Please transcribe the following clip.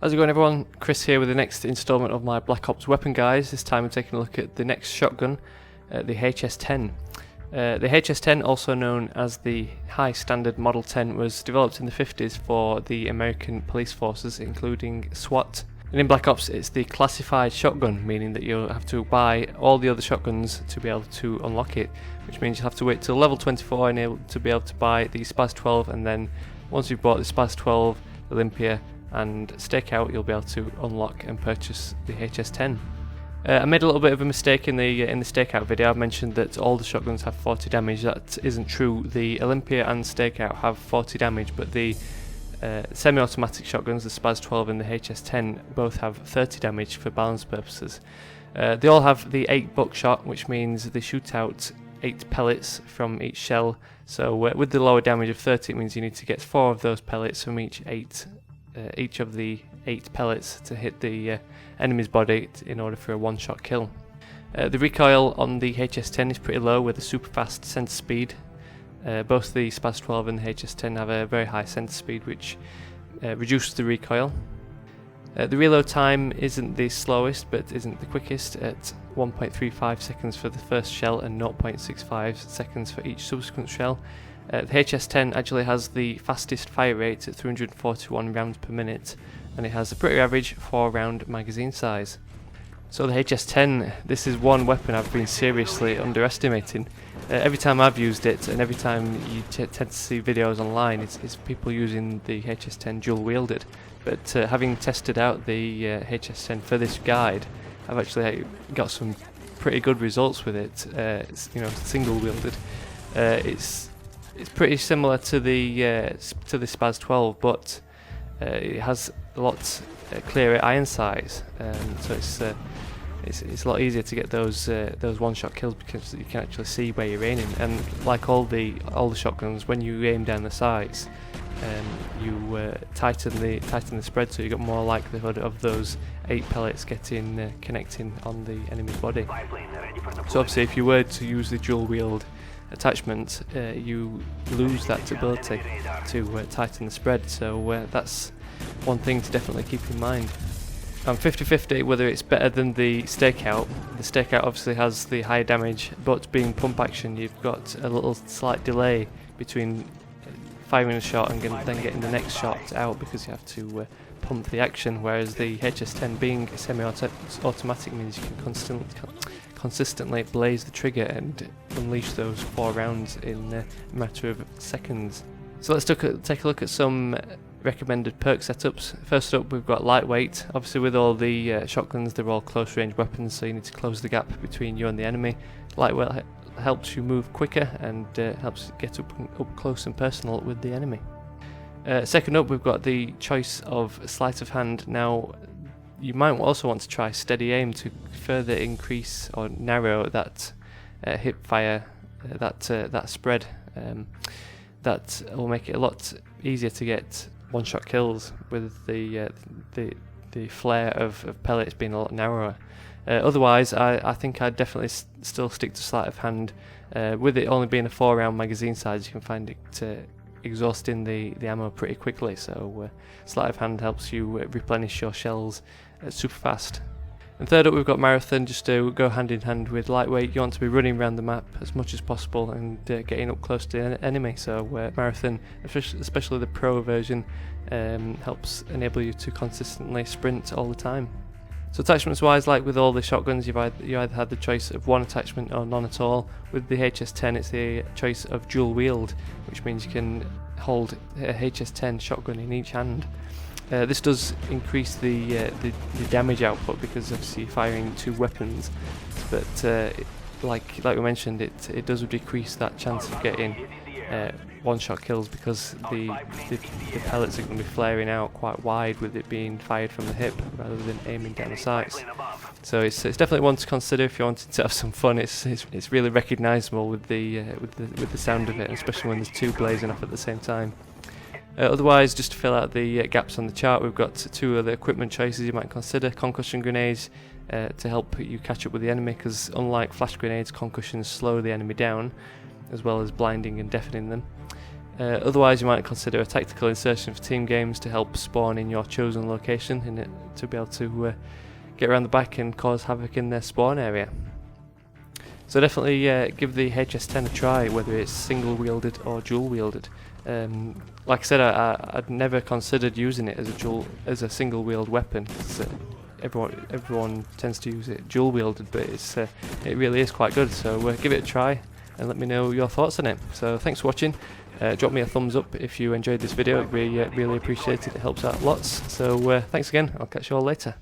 How's it going, everyone? Chris here with the next installment of my Black Ops weapon guys. This time I'm taking a look at the next shotgun, the HS-10. The HS-10, also known as the High Standard Model 10, was developed in the 50s for the American police forces, including SWAT. And in Black Ops it's the classified shotgun, meaning that you'll have to buy all the other shotguns to be able to unlock it, which means you'll have to wait till level 24 and to be able to buy the SPAS-12, and then once you've bought the SPAS-12, Olympia and Stakeout, you'll be able to unlock and purchase the HS-10. I made a little bit of a mistake in the Stakeout video. I've mentioned that all the shotguns have 40 damage. That isn't true. The Olympia and Stakeout have 40 damage, but the semi-automatic shotguns, the SPAS-12 and the HS-10, both have 30 damage for balance purposes. They all have the 8 buckshot, which means they shoot out 8 pellets from each shell. So with the lower damage of 30, it means you need to get 4 of those pellets from each of the 8 pellets to hit the enemy's body in order for a one-shot kill. The recoil on the HS-10 is pretty low with a super fast sensor speed. Both the SPAS-12 and the HS-10 have a very high sensor speed, which reduces the recoil. The reload time isn't the slowest, but isn't the quickest, at 1.35 seconds for the first shell and 0.65 seconds for each subsequent shell. The HS-10 actually has the fastest fire rate at 341 rounds per minute, and it has a pretty average 4-round magazine size. So the HS-10, this is one weapon I've been seriously underestimating. Every time I've used it, and every time you tend to see videos online, it's people using the HS-10 dual-wielded. But having tested out the HS-10 for this guide, I've actually got some pretty good results with it. It's, single-wielded. It's pretty similar to the SPAS-12, but it has a lot clearer iron sights, so it's a lot easier to get those one-shot kills because you can actually see where you're aiming. And like all the shotguns, when you aim down the sights, you tighten the spread, so you got more likelihood of those 8 pellets connecting on the enemy's body. So obviously, if you were to use the dual-wield attachment, you lose that ability to tighten the spread, so that's one thing to definitely keep in mind. I'm 50-50 whether it's better than the Stakeout. The Stakeout obviously has the higher damage, but being pump action, you've got a little slight delay between firing a shot and then getting the next shot out, because you have to pump the action, whereas the HS-10 being semi-automatic means you can consistently blaze the trigger and unleash those 4 rounds in a matter of seconds. So let's take a look at some recommended perk setups. First up, we've got lightweight. Obviously, with all the shotguns, they're all close range weapons, so you need to close the gap between you and the enemy. Lightweight helps you move quicker and helps get up close and personal with the enemy. Second up, we've got the choice of sleight of hand. Now, you might also want to try steady aim to further increase or narrow that hip fire, that spread. That will make it a lot easier to get one-shot kills with the flare of pellets being a lot narrower. Otherwise, I think I'd definitely still stick to sleight of hand. With it only being a 4-round magazine size, you can find it exhausting the ammo pretty quickly, so sleight of hand helps you replenish your shells super fast. And third up, we've got marathon, just to go hand in hand with lightweight. You want to be running around the map as much as possible and getting up close to the enemy, so marathon, especially the pro version, helps enable you to consistently sprint all the time. So attachments wise, like with all the shotguns, you either had the choice of one attachment or none at all. With the HS-10, it's the choice of dual wield, which means you can hold a HS-10 shotgun in each hand. This does increase the damage output because obviously you're firing 2 weapons, but like we mentioned, it does decrease that chance of getting one-shot kills because the pellets are going to be flaring out quite wide with it being fired from the hip rather than aiming down the sights. So it's definitely one to consider if you wanted to have some fun. It's really recognisable with the sound of it, especially when there's 2 blazing off at the same time. Otherwise, just to fill out the gaps on the chart, we've got 2 other equipment choices you might consider. Concussion Grenades to help you catch up with the enemy, because unlike flash grenades, concussions slow the enemy down, as well as blinding and deafening them. Otherwise, you might consider a tactical insertion for team games to help spawn in your chosen location in it to be able to get around the back and cause havoc in their spawn area. So definitely give the HS-10 a try, whether it's single wielded or dual wielded. Like I said, I'd never considered using it as a single wield weapon. Everyone tends to use it dual wielded, but it really is quite good. So give it a try and let me know your thoughts on it. So thanks for watching. Drop me a thumbs up if you enjoyed this video. It'd be really appreciated. It helps out lots. So thanks again. I'll catch you all later.